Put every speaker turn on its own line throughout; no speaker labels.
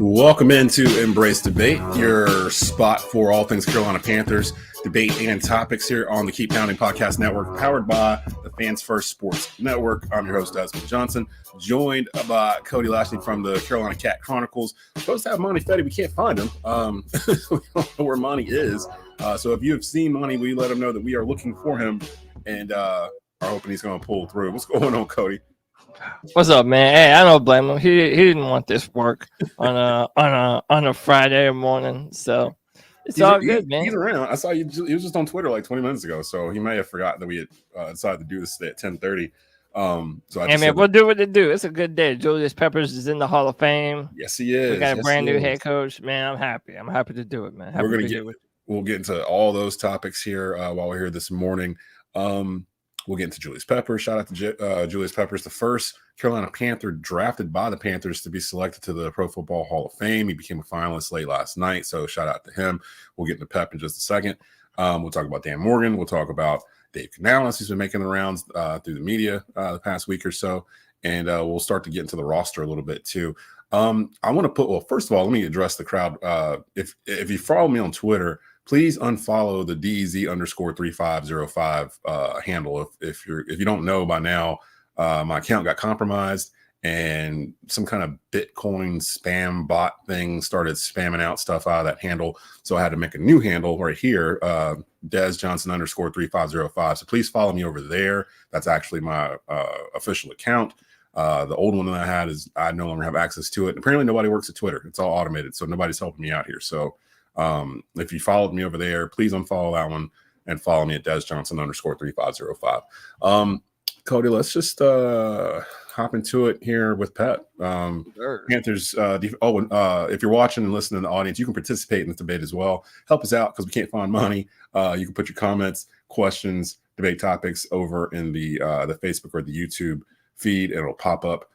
Welcome into Embrace Debate, your spot for all things Carolina Panthers, debate and topics here on the Keep Pounding Podcast Network, powered by the Fans First Sports Network. I'm your host, Desmond Johnson, joined by Cody Lachney from the Carolina Cat Chronicles. We're supposed to have Monty Fetti. We can't find him. We don't know where Monty is. So if you have seen Monty, we let him know that we are looking for him and are hoping he's going to pull through. What's going on, Cody?
What's up, man? Hey, I don't blame him. He didn't want this work on a Friday morning, so it's all good, man.
He's around. I saw you. He was just on Twitter like 20 minutes ago, so he may have forgotten that we had decided to do this today at 10:30.
We'll do what to do. It's a good day. Julius Peppers is in the Hall of Fame.
Yes, he is.
We got a brand new head coach, man. I'm happy. I'm happy to do it, man.
We'll get into all those topics here while we're here this morning. We'll get into Julius Peppers. Shout out to Julius Peppers, the first Carolina Panther drafted by the Panthers to be selected to the Pro Football Hall of Fame. He became a finalist late last night, so shout out to him. We'll get into Pep in just a second. We'll talk about Dan Morgan. We'll talk about Dave Canales, who's been making the rounds through the media the past week or so, and we'll start to get into the roster a little bit too. I want to first of all, let me address the crowd. If you follow me on Twitter, please unfollow the DZ_3505 handle. If you don't know by now, my account got compromised and some kind of Bitcoin spam bot thing started spamming out stuff out of that handle. So I had to make a new handle right here, Des Johnson _3505. So please follow me over there. That's actually my official account. The old one that I had is I no longer have access to it. Apparently nobody works at Twitter. It's all automated. So nobody's helping me out here. So if you followed me over there, please unfollow that one and follow me at Des Johnson _3505. Cody, let's just hop into it here with Pep.
Sure.
Panthers. If you're watching and listening in the audience, you can participate in the debate as well. Help us out because we can't find money. You can put your comments, questions, debate topics over in the Facebook or the YouTube feed. It'll pop up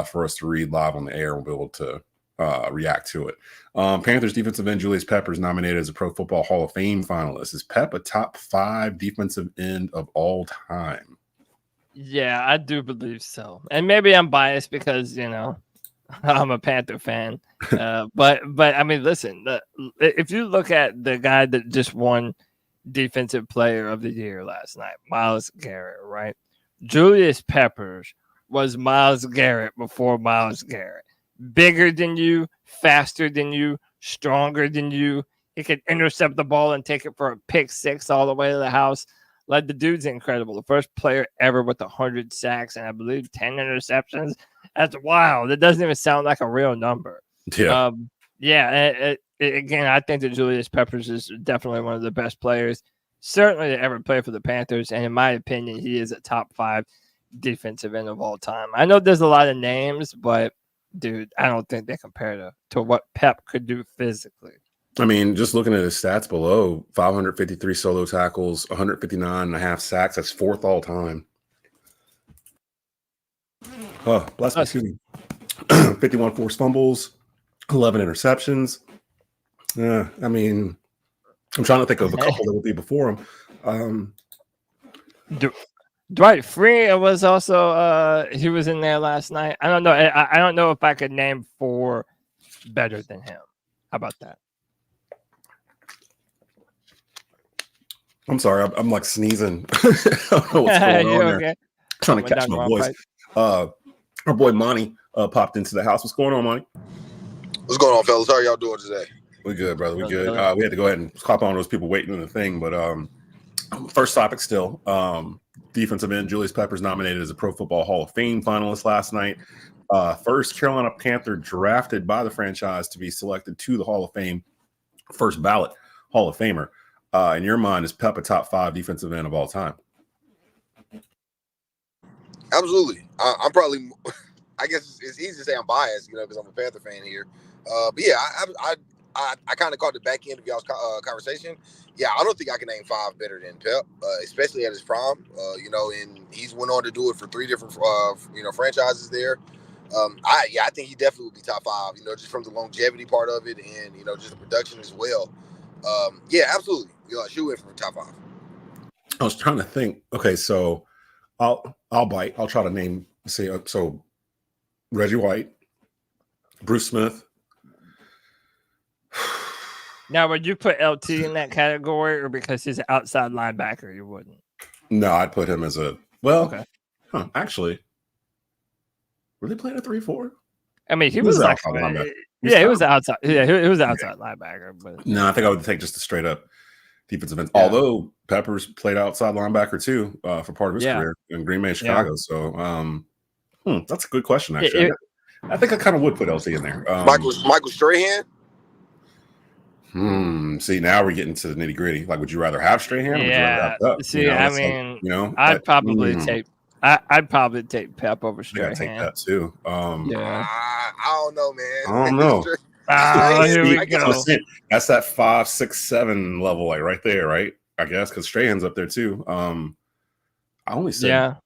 for us to read live on the air. We'll be able to react to it. Panthers defensive end Julius Peppers nominated as a Pro Football Hall of Fame finalist. Is Pep a top 5 defensive end of all time?
Yeah, I do believe so. And maybe I'm biased because, I'm a Panther fan. But I mean, listen, if you look at the guy that just won Defensive Player of the Year last night, Myles Garrett, right? Julius Peppers was Myles Garrett before Myles Garrett. Bigger than you, faster than you, stronger than you. He could intercept the ball and take it for a pick six all the way to the house. Like, the dude's incredible. The first player ever with 100 sacks and I believe 10 interceptions. That's wild. It doesn't even sound like a real number.
Yeah.
Again, I think that Julius Peppers is definitely one of the best players, certainly to ever play for the Panthers. And in my opinion, he is a top 5 defensive end of all time. I know there's a lot of names, but dude, I don't think they compare to what Pep could do physically.
I mean, just looking at his stats below, 553 solo tackles, 159.5 sacks. That's 4th all time. Oh, bless me. Excuse me. 51 forced fumbles, 11 interceptions. I mean, I'm trying to think of a couple that would be before him.
Dwight Free was also he was in there last night. I don't know. I don't know if I could name 4 better than him. How about that?
I'm sorry, I'm like sneezing. I don't know what's going on there.
Okay?
Trying to catch my voice. Our boy Monty popped into the house. What's going on, Monty?
What's going on, fellas? How are y'all doing today?
We're good, brother. We're good. We had to go ahead and hop on those people waiting in the thing. But first topic still. Defensive end Julius Peppers nominated as a Pro Football Hall of Fame finalist last night. First Carolina Panther drafted by the franchise to be selected to the Hall of Fame. First ballot Hall of Famer. In your mind, is Pep a top 5 defensive end of all time?
Absolutely. I'm probably, I guess it's easy to say I'm biased, because I'm a Panther fan here. But yeah, I kind of caught the back end of y'all's conversation. Yeah, I don't think I can name 5 better than Pep, especially at his prime. And he's went on to do it for 3 different, franchises there. I think he definitely would be top 5, just from the longevity part of it and, just the production as well. Yeah, absolutely. Shoot in for top 5.
I was trying to think. Okay, so I'll bite. I'll try to name. So Reggie White, Bruce Smith,
Now, would you put LT in that category, or because he's an outside linebacker, you wouldn't?
No, I'd put him as a
Okay.
Actually, were they playing a 3-4?
I mean, he was like,
outside linebacker.
he was outside. Yeah, he was outside linebacker. But
No, I think I would take just a straight up defensive end.
Yeah.
Although Peppers played outside linebacker too for part of his
Yeah.
career in Green Bay and Chicago. So that's a good question, actually.
It-
I think I kind of would put LT in there.
Michael Strahan.
See, now we're getting to the nitty gritty. Like, would you rather have Strahan? Or would you rather
Yeah.
have Pep?
See,
You know,
I
it's like,
mean,
you know,
I'd probably take. I'd probably take Pep over
I gotta
Strahan.
take that too.
Yeah.
I don't know, man.
I don't know.
Oh, here we
I guess
go.
That's that 5, 6, 7 level, like right there, right? I guess because Strahan's up there too. I only said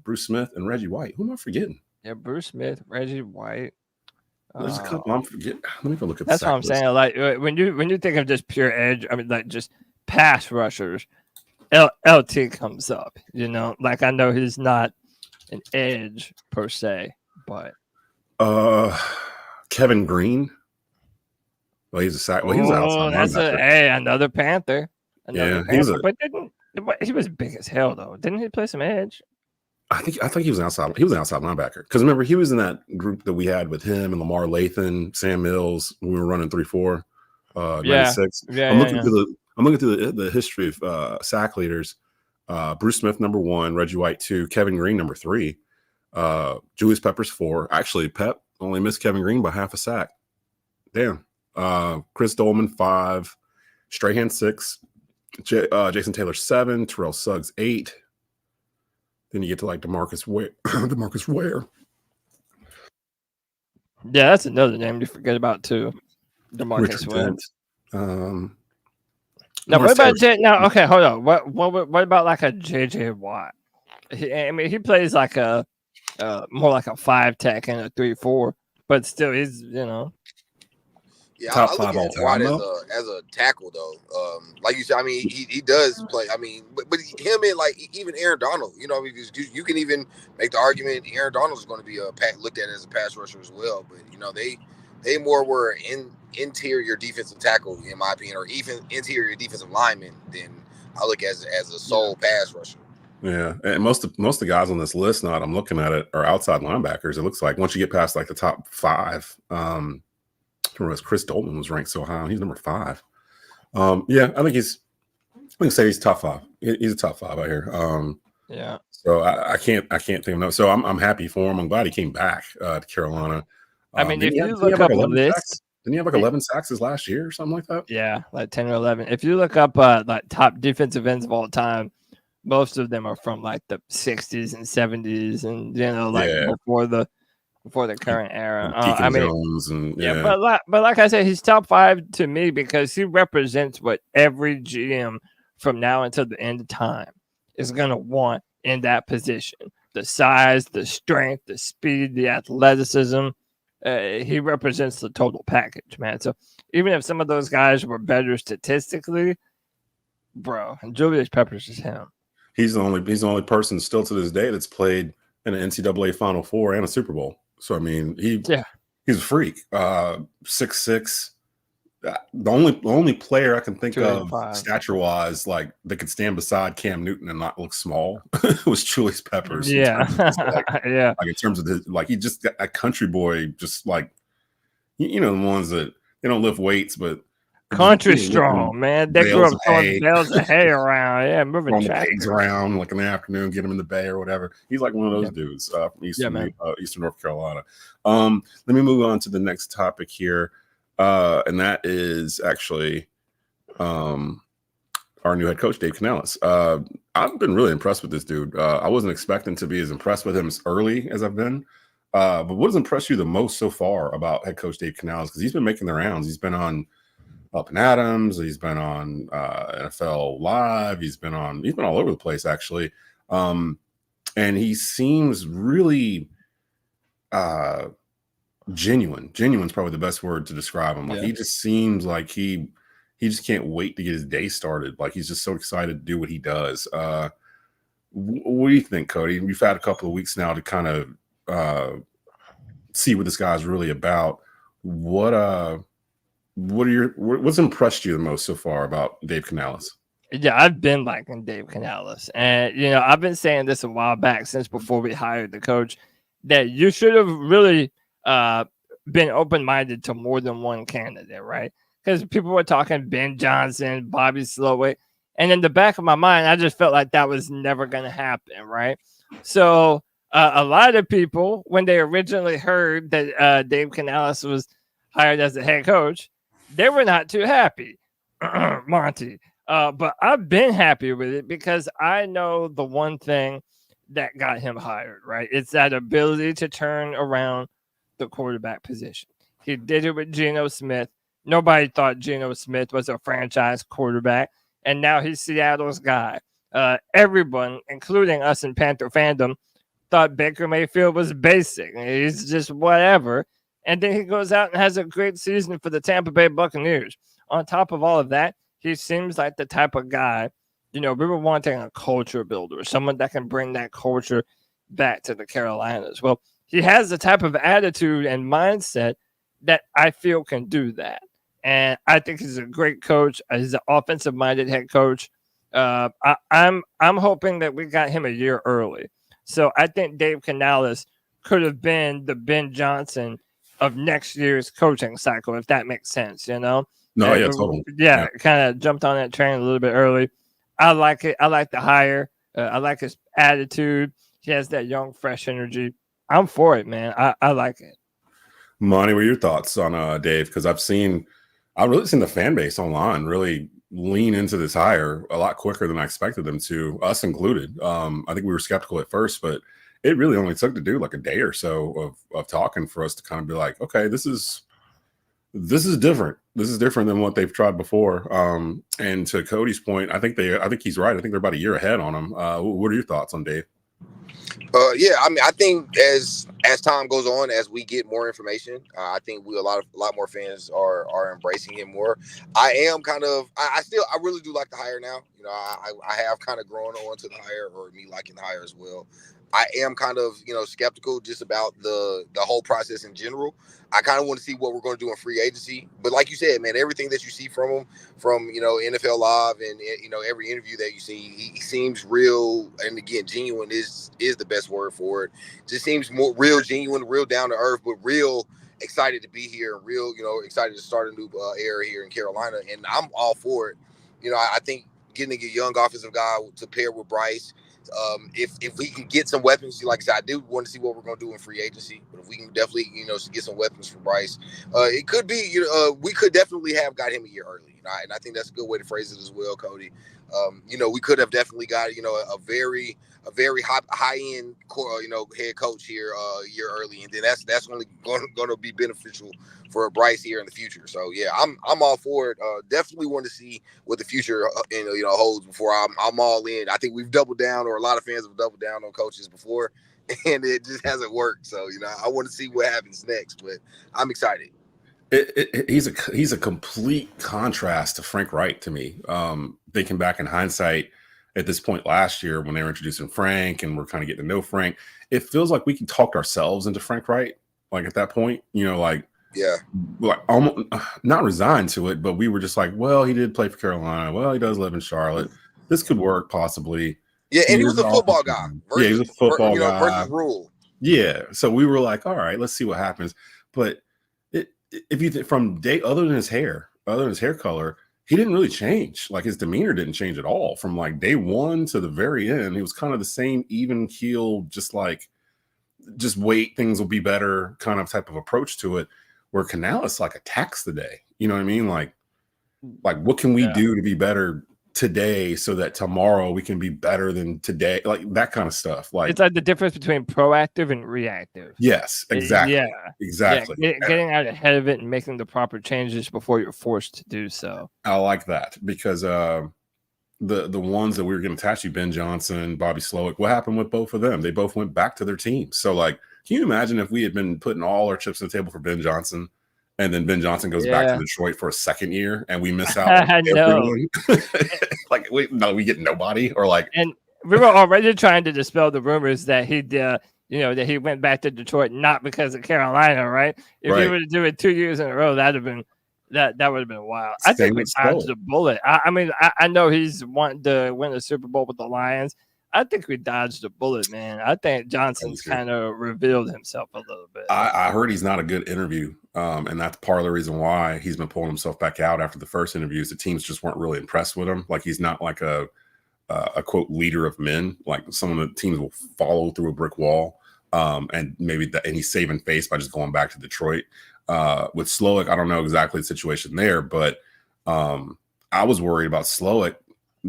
Bruce Smith and Reggie White. Who am I forgetting?
Yeah, Bruce Smith, Reggie White.
There's a couple I'm forgetting. Let me go look at.
That's
the
what I'm
sack list.
saying. Like when you think of just pure edge, I mean, like just pass rushers, LT comes up. You know, like I know he's not an edge per se, but
Kevin Green. Well, he's a sack. Well, he's an outside
that's
linebacker.
another Panther.
Yeah, he's
but he was big as hell though. Didn't he play some edge?
I think he was an outside. He was an outside linebacker because remember he was in that group that we had with him and Lamar Lathan, Sam Mills when we were running 3-4, 96. I'm looking through the history of sack leaders. Bruce Smith number 1, Reggie White 2, Kevin Green number 3, Julius Peppers 4. Actually, Pep only missed Kevin Green by half a sack. Damn. Chris Dolman 5, Strahan 6, Jason Taylor 7, Terrell Suggs 8. Then you get to like DeMarcus Ware.
Yeah, that's another name you forget about too. DeMarcus Ware. Now, what about okay, hold on. What about like a JJ Watt? He plays like a more like a 5 tech and a 3-4, but still he's
Yeah,
top
I
5 all
Watt
time
as a tackle though. Like you said, I mean, he does play. I mean, but him and like even Aaron Donald, you know, because you can even make the argument Aaron Donald is going to be looked at as a pass rusher as well. But you know, they more were interior defensive tackle in my opinion, or even interior defensive lineman than I look as a sole pass rusher.
Yeah, and most of the guys on this list, now that I'm looking at it, are outside linebackers. It looks like once you get past like the top 5, Chris Dolman was ranked so high. He's number 5. Yeah, I think say he's top 5. He's a top 5 out here.
Yeah.
So I can't think of no. So I'm happy for him. I'm glad he came back to Carolina.
I mean, if you look up a list,
didn't he have like 11 sacks his last year or something like that?
Yeah, like 10 or 11. If you look up like top defensive ends of all time, most of them are from like the 60s and 70s, and before the current era. I mean,
Jones
but like I said, he's top 5 to me because he represents what every GM from now until the end of time is going to want in that position: the size, the strength, the speed, the athleticism. He represents the total package, man. So even if some of those guys were better statistically, bro, and Julius Peppers is him.
He's the only person still to this day that's played in an NCAA Final Four and a Super Bowl. So I mean, he's a freak. 6'6". The only player I can think of stature wise, like that could stand beside Cam Newton and not look small, was Julius Peppers.
Yeah,
like in terms of he just got a country boy, just like the ones that they don't lift weights, but
country strong, man. They grew up throwing bales of hay around, moving
pigs around like in the afternoon, get them in the bay or whatever. He's like one of those dudes from Eastern North Carolina. Let me move on to the next topic here, and that is actually our new head coach, Dave Canales. I've been really impressed with this dude. I wasn't expecting to be as impressed with him as early as I've been. But what has impressed you the most so far about head coach Dave Canales? Because he's been making the rounds. He's been on Up and Adams. He's been on NFL Live. He's been all over the place actually, and he seems really genuine. Genuine's probably the best word to describe him. Like he just seems like he just can't wait to get his day started. Like he's just so excited to do what he does. What do you think, Cody? We've had a couple of weeks now to kind of see what this guy's really about. What What's impressed you the most so far about Dave Canales?
Yeah, I've been liking Dave Canales. And, I've been saying this a while back since before we hired the coach that you should have really been open-minded to more than one candidate, right? Because people were talking Ben Johnson, Bobby Slowick. And in the back of my mind, I just felt like that was never going to happen, right? So a lot of people, when they originally heard that Dave Canales was hired as the head coach, they were not too happy, Monty. But I've been happy with it because I know the one thing that got him hired, right? It's that ability to turn around the quarterback position. He did it with Geno Smith. Nobody thought Geno Smith was a franchise quarterback, and now he's Seattle's guy. Everyone, including us in Panther fandom, thought Baker Mayfield was basic. He's just whatever. And then he goes out and has a great season for the Tampa Bay Buccaneers. On top of all of that, he seems like the type of guy, we were wanting a culture builder, someone that can bring that culture back to the Carolinas. Well, he has the type of attitude and mindset that I feel can do that. And I think he's a great coach. He's an offensive-minded head coach. I'm hoping that we got him a year early. So I think Dave Canales could have been the Ben Johnson of next year's coaching cycle, if that makes sense,
No, yeah, totally.
Yeah, kind of jumped on that train a little bit early. I like it. I like the hire. I like his attitude. He has that young, fresh energy. I'm for it, man. I like it.
Monty, what are your thoughts on Dave? Because I've really seen the fan base online really lean into this hire a lot quicker than I expected them to, us included. I think we were skeptical at first, but it really only took to do like a day or so of talking for us to kind of be like, okay, this is different. This is different than what they've tried before. And to Cody's point, I think he's right. I think they're about a year ahead on him. What are your thoughts on Dave?
Yeah, I mean, I think as time goes on, as we get more information, I think a lot more fans are embracing him more. I am I really do like the hire now. I have kind of grown on to the hire, or me liking the hire as well. I am kind of, skeptical just about the whole process in general. I kind of want to see what we're going to do in free agency. But like you said, man, everything that you see from him, from, NFL Live and, every interview that you see, he seems real. And again, genuine is the best word for it. Just seems more real, genuine, real down to earth, but real excited to be here and real, excited to start a new era here in Carolina. And I'm all for it. I think getting a young offensive guy to pair with Bryce, if we can get some weapons, like I said, I do want to see what we're going to do in free agency. But if we can definitely, get some weapons for Bryce, it could be, we could definitely have got him a year early. And I think that's a good way to phrase it as well, Cody. We could have definitely got, a very high end, head coach here a year early, and then that's only going to be beneficial for Bryce here in the future. So yeah, I'm all for it. Definitely want to see what the future holds before I'm all in. I think we've doubled down, or a lot of fans have doubled down on coaches before, and it just hasn't worked. So I want to see what happens next, but I'm excited.
He's a complete contrast to Frank Wright to me. Thinking back in hindsight, at this point last year when they were introducing Frank and we're kind of getting to know Frank, it feels like we can talk ourselves into Frank Wright. Like at that point, like almost not resigned to it, but we were just like, well, he did play for Carolina. Well, he does live in Charlotte. This could work possibly.
Yeah, and he was a football guy.
Yeah, he was a football guy
versus rule.
Yeah, so we were like, all right, let's see what happens. But if you from day other than his hair color, he didn't really change. Like his demeanor didn't change at all from like day one to the very end. He was kind of the same even keel, just wait, things will be better kind of type of approach to it. Where Canales like attacks the day. You know what I mean? Like what can we do to be better today so that tomorrow we can be better than today? Like that kind of stuff. Like
it's like the difference between proactive and reactive.
Yes, exactly.
Yeah,
exactly.
Yeah, getting out ahead of it and making the proper changes before you're forced to do so.
I like that because the ones that we were getting attached to, Ben Johnson, Bobby Slowick, what happened with both of them? They both went back to their teams. So like, can you imagine if we had been putting all our chips on the table for Ben Johnson, and then Ben Johnson goes back to Detroit for a second year, and we miss out on everyone? Like, we get nobody, or like.
And we were already trying to dispel the rumors that he that he went back to Detroit not because of Carolina, right? If he were to do it 2 years in a row, that'd have been That would have been wild. I
Same
think we
with
dodged
Slow.
the bullet. I mean, I know he's wanting to win the Super Bowl with the Lions. I think we dodged the bullet, man. I think Johnson's kind of revealed himself a little bit.
I heard he's not a good interview, and that's part of the reason why he's been pulling himself back out after the first interviews. The teams just weren't really impressed with him. Like he's not like a quote leader of men. Like some of the teams will follow through a brick wall, and he's saving face by just going back to Detroit. With Slowick, I don't know exactly the situation there, but I was worried about Slowick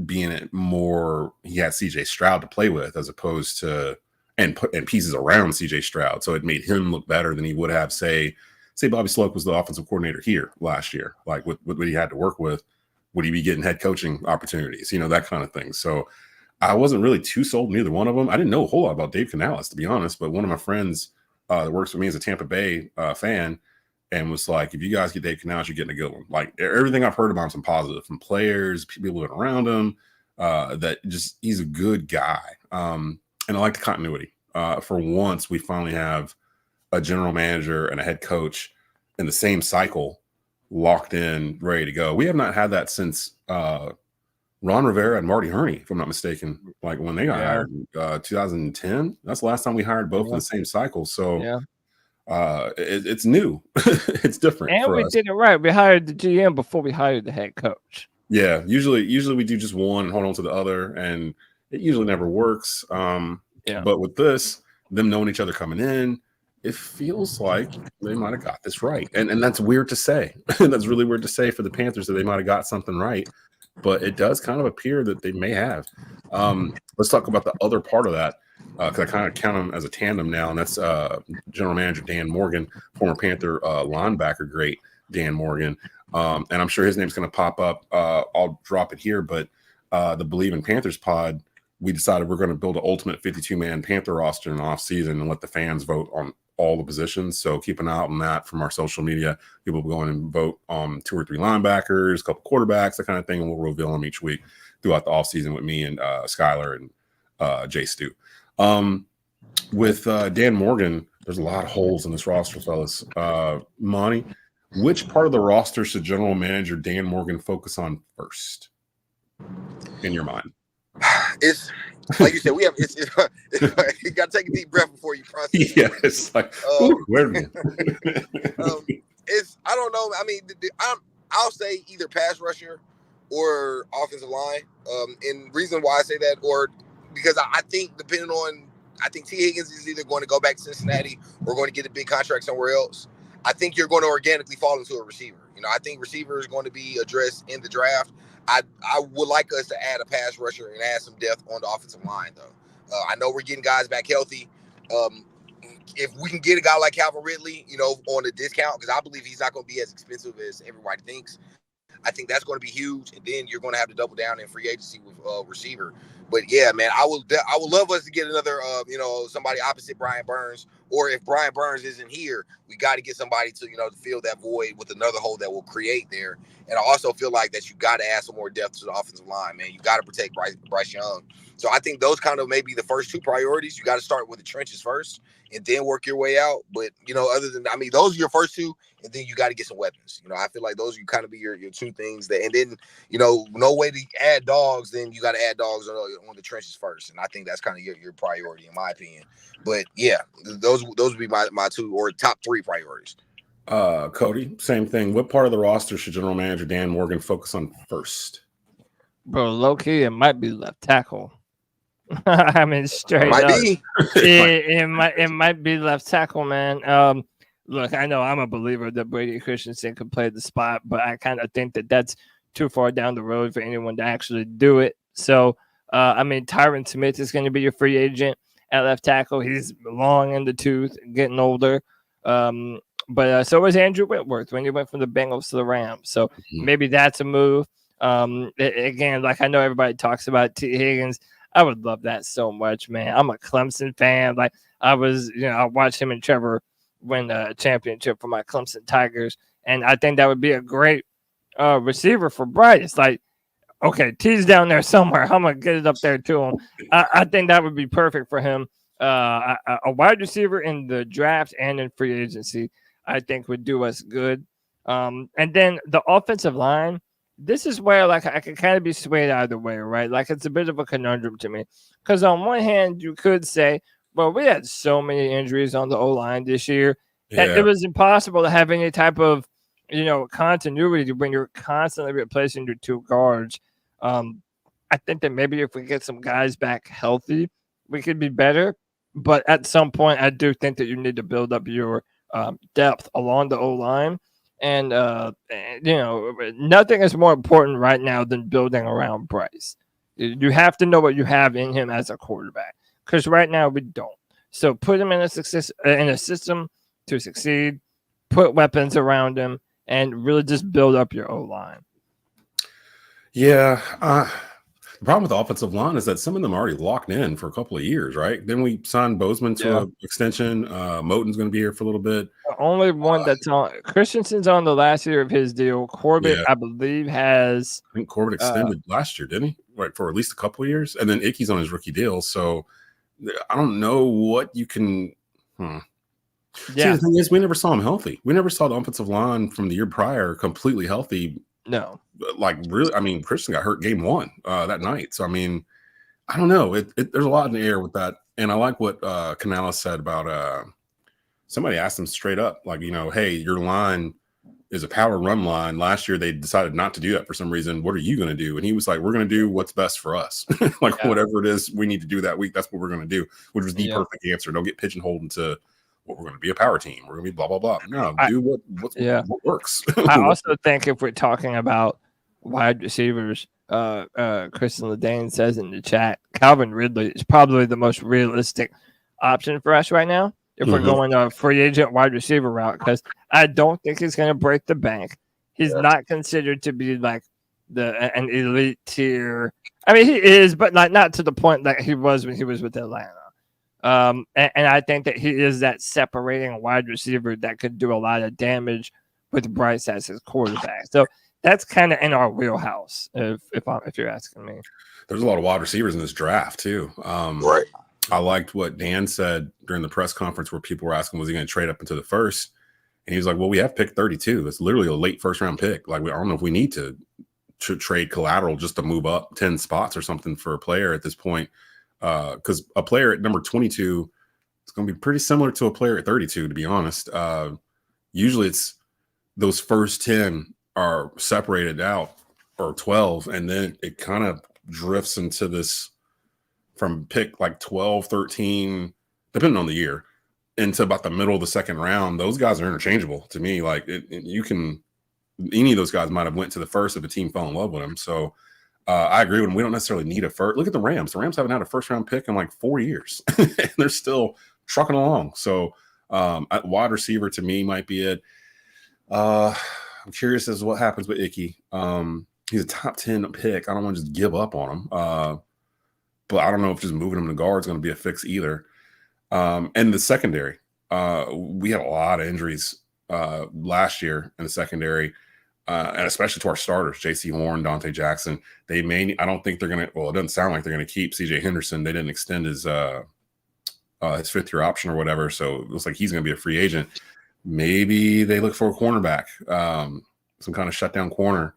being it more. He had CJ Stroud to play with as opposed to and pieces around CJ Stroud, so it made him look better than he would have say Bobby Slowick was the offensive coordinator here last year. Like with what he had to work with, would he be getting head coaching opportunities? That kind of thing. So I wasn't really too sold on either one of them. I didn't know a whole lot about Dave Canales, to be honest, but one of my friends that works with me as a Tampa Bay fan. And was like, if you guys get Dave Canales, you're getting a good one. Like everything I've heard about him, some positive from players, people around him, that just he's a good guy. And I like the continuity. For once, we finally have a general manager and a head coach in the same cycle, locked in, ready to go. We have not had that since Ron Rivera and Marty Herney, if I'm not mistaken. Like when they got hired in 2010, that's the last time we hired both in the same cycle. So it's new. It's different.
And we did it right. We hired the GM before we hired the head coach.
Yeah, usually we do just one and hold on to the other, and it usually never works. But with this, them knowing each other coming in, it feels like they might have got this right. And that's weird to say. That's really weird to say for the Panthers that they might have got something right. But it does kind of appear that they may have. Let's talk about the other part of that. Because I kind of count them as a tandem now, and that's General Manager Dan Morgan, former Panther linebacker great Dan Morgan. And I'm sure his name's going to pop up. I'll drop it here, but the Believe in Panthers pod, we decided we're going to build an ultimate 52-man Panther roster in the offseason and let the fans vote on all the positions. So keep an eye out on that from our social media. People will go in and vote on 2 or 3 linebackers, a couple quarterbacks, that kind of thing, and we'll reveal them each week throughout the offseason with me and Skylar and Jay Stu. With Dan Morgan, there's a lot of holes in this roster, fellas. Monty, which part of the roster should General Manager Dan Morgan focus on first, in your mind?
It's like you said, we have. You got to take a deep breath before you process.
Yeah, it's like where?
It's I don't know. I mean, I'll say either pass rusher or offensive line. And reason why I say that, or because I think depending on, I think T. Higgins is either going to go back to Cincinnati or going to get a big contract somewhere else. I think you're going to organically fall into a receiver. I think receiver is going to be addressed in the draft. I would like us to add a pass rusher and add some depth on the offensive line, though. I know we're getting guys back healthy. If we can get a guy like Calvin Ridley, on a discount, because I believe he's not going to be as expensive as everybody thinks. I think that's going to be huge, and then you're going to have to double down in free agency with receiver. But yeah, man, I would love us to get another, somebody opposite Brian Burns, or if Brian Burns isn't here, we got to get somebody to, to fill that void with another hole that will create there. And I also feel like that you got to add some more depth to the offensive line, man. You got to protect Bryce Young. So I think those kind of maybe the first 2 priorities. You got to start with the trenches first and then work your way out. But, other than, those are your first 2, and then you got to get some weapons. I feel like those are kind of be your 2 things that, and then, no way to add dogs, then you got to add dogs on the trenches first. And I think that's kind of your priority, in my opinion. But yeah, those would be my 2 or top 3 priorities.
Cody, same thing. What part of the roster should General Manager Dan Morgan focus on first?
Bro, low key, it might be left tackle. Straight
might
up.
Be.
It might be left tackle, man. Look, I know I'm a believer that Brady Christensen could play the spot, but I kind of think that that's too far down the road for anyone to actually do it. So, Tyron Smith is going to be your free agent at left tackle. He's long in the tooth, getting older. But so was Andrew Whitworth when he went from the Bengals to the Rams. So maybe that's a move. Again, like I know everybody talks about T. Higgins. I would love that so much, man. I'm a Clemson fan. Like I watched him and Trevor win a championship for my Clemson Tigers. And I think that would be a great receiver for Bryce. Like, okay, T's down there somewhere. I'm going to get it up there to him. I think that would be perfect for him. A wide receiver in the draft and in free agency, I think would do us good. And then the offensive line, this is where like I can kind of be swayed either way, right? Like it's a bit of a conundrum to me. Because on one hand, you could say, well, we had so many injuries on the O-line this year that it was impossible to have any type of, continuity when you're constantly replacing your two guards. I think that maybe if we get some guys back healthy, we could be better. But at some point, I do think that you need to build up your depth along the O-line. And, nothing is more important right now than building around Bryce. You have to know what you have in him as a quarterback, because right now we don't. So put him in a system to succeed, put weapons around him, and really just build up your O-line.
Yeah. The problem with the offensive line is that some of them are already locked in for a couple of years, right? Then we signed Bozeman to an extension. Moten's going to be here for a little bit.
The only one that's on Christensen's on the last year of his deal. Corbett, I believe, has.
I think Corbett extended last year, didn't he? Right, for at least a couple of years. And then Icky's on his rookie deal. So I don't know what you can.
Yeah.
See, the thing is, we never saw him healthy. We never saw the offensive line from the year prior completely healthy.
No.
Like, really, I mean, Christian got hurt game one that night. So, I mean, I don't know. There's a lot in the air with that. And I like what Canales said about somebody asked him straight up, like, hey, your line is a power run line. Last year, they decided not to do that for some reason. What are you going to do? And he was like, we're going to do what's best for us. Whatever it is we need to do that week, that's what we're going to do, which was the perfect answer. Don't get pigeonholed into we're going to be a power team. We're going to be blah, blah, blah. No, do what works.
I also think if we're talking about wide receivers, Kristen Ledane says in the chat, Calvin Ridley is probably the most realistic option for us right now if we're going a free agent wide receiver route, because I don't think he's going to break the bank. He's not considered to be like an elite tier. I mean, he is, but not to the point that he was when he was with Atlanta. And I think that he is that separating wide receiver that could do a lot of damage with Bryce as his quarterback. So that's kind of in our wheelhouse, if you're asking me.
There's a lot of wide receivers in this draft too.
Right.
I liked what Dan said during the press conference where people were asking, was he going to trade up into the first? And he was like, well, we have pick 32. It's literally a late first round pick. Like, I don't know if we need to trade collateral just to move up 10 spots or something for a player at this point. Because a player at number 22 is going to be pretty similar to a player at 32, to be honest. Usually it's those first 10 are separated out, or 12, and then it kind of drifts into this from pick like 12, 13, depending on the year, into about the middle of the second round. Those guys are interchangeable to me. Like you can, any of those guys might have went to the first if a team fell in love with him. So I agree with him. We don't necessarily need a first. Look at the Rams. The Rams haven't had a first round pick in like 4 years. And they're still trucking along. So at wide receiver to me might be it. I'm curious as to what happens with Icky. He's a top 10 pick. I don't want to just give up on him. But I don't know if just moving him to guard is going to be a fix either. And the secondary, we had a lot of injuries last year in the secondary, and especially to our starters, J.C. Horn, Dante Jackson. I don't think they're going to, well, it doesn't sound like they're going to keep C.J. Henderson. They didn't extend his fifth-year option or whatever, so it looks like he's going to be a free agent. Maybe they look for a cornerback, some kind of shutdown corner.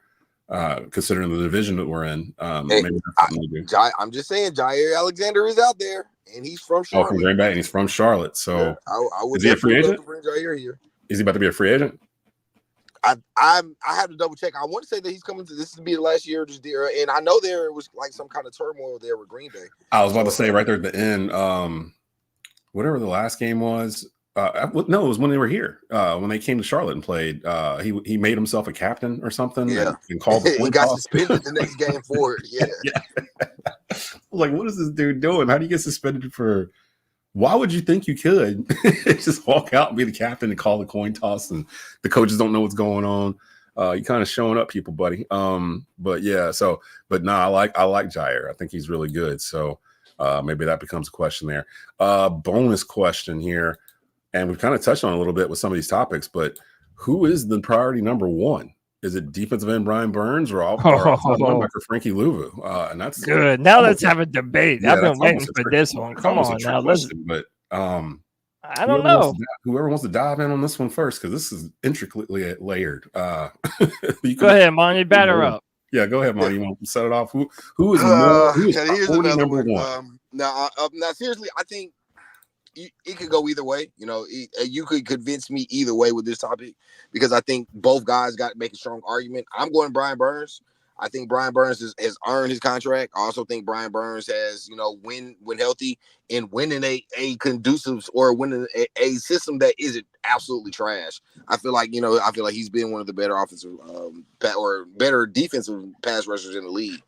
Considering the division that we're in, maybe
I'm just saying, Jair Alexander is out there, and he's from Charlotte.
From Green Bay, and he's from Charlotte. So,
yeah, I would
is he a free agent?
Jair here.
Is he about to be a free agent?
I had to double check. I want to say that he's coming to this to be the last year, and I know there was like some kind of turmoil there with Green Bay.
I was about to say right there at the end, whatever the last game was. No, it was when they were here. When they came to Charlotte and played, he made himself a captain or something.
Yeah,
and called the
he got suspended the next game for it. Yeah.
Like, what is this dude doing? How do you get suspended for? Why would you think you could just walk out and be the captain and call the coin toss, and the coaches don't know what's going on? You kind of showing up people, buddy. But yeah, but I like Jair. I think he's really good. So maybe that becomes a question there. Bonus question here. And we've kind of touched on it a little bit with some of these topics, but who is the priority number one? Is it defensive end Brian Burns or linebacker Frankie Luvu? And that's good.
Now let's have a debate. I've been waiting for this one. Come on now.
But I
I don't know.
Whoever wants to dive in on this one first, because this is intricately layered.
Go ahead, Monty. Batter up.
Yeah, go ahead, Monty. You want to set it off? Who is priority number one?
Now, seriously, I think it could go either way. You know, you could convince me either way with this topic because I think both guys got to make a strong argument. I'm going Brian Burns. I think Brian Burns has earned his contract. I also think Brian Burns has, when healthy and winning a conducive or winning a system that isn't absolutely trash. I feel like he's been one of the better offensive or better defensive pass rushers in the league.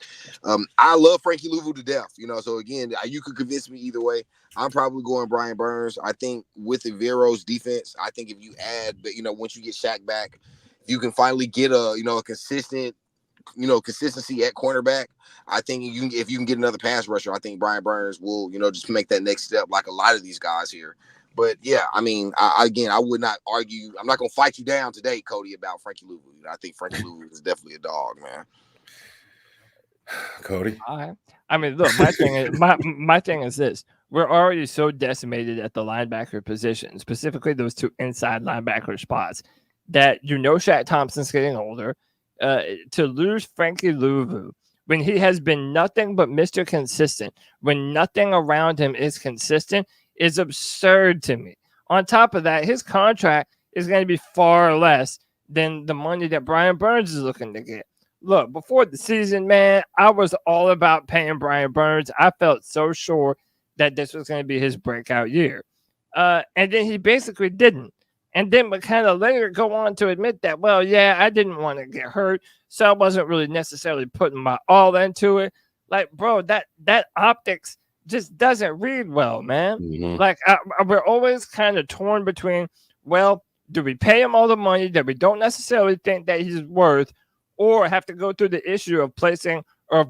I love Frankie Luvu to death, so again, you could convince me either way. I'm probably going Brian Burns. I think with the Vero's defense, I think if you add, once you get Shaq back, you can finally get a consistent, consistency at cornerback. I think if you can get another pass rusher, I think Brian Burns will, just make that next step like a lot of these guys here. But yeah, I mean, I would not argue. I'm not going to fight you down today, Cody, about Frankie Luvu. I think Frankie Luvu is definitely a dog, man.
Cody.
I mean, look, my thing is this. We're already so decimated at the linebacker position, specifically those two inside linebacker spots, that Shaq Thompson's getting older. To lose Frankie Luvu when he has been nothing but Mr. Consistent, when nothing around him is consistent, is absurd to me. On top of that, his contract is going to be far less than the money that Brian Burns is looking to get. Look, before the season, man, I was all about paying Brian Burns. I felt so sure that this was going to be his breakout year. And then he basically didn't. And then but kind of later go on to admit that, well, yeah, I didn't want to get hurt, so I wasn't really necessarily putting my all into it. Like, bro, that optics just doesn't read well, man.
Mm-hmm.
Like, we're always kind of torn between, well, do we pay him all the money that we don't necessarily think that he's worth, or have to go through the issue of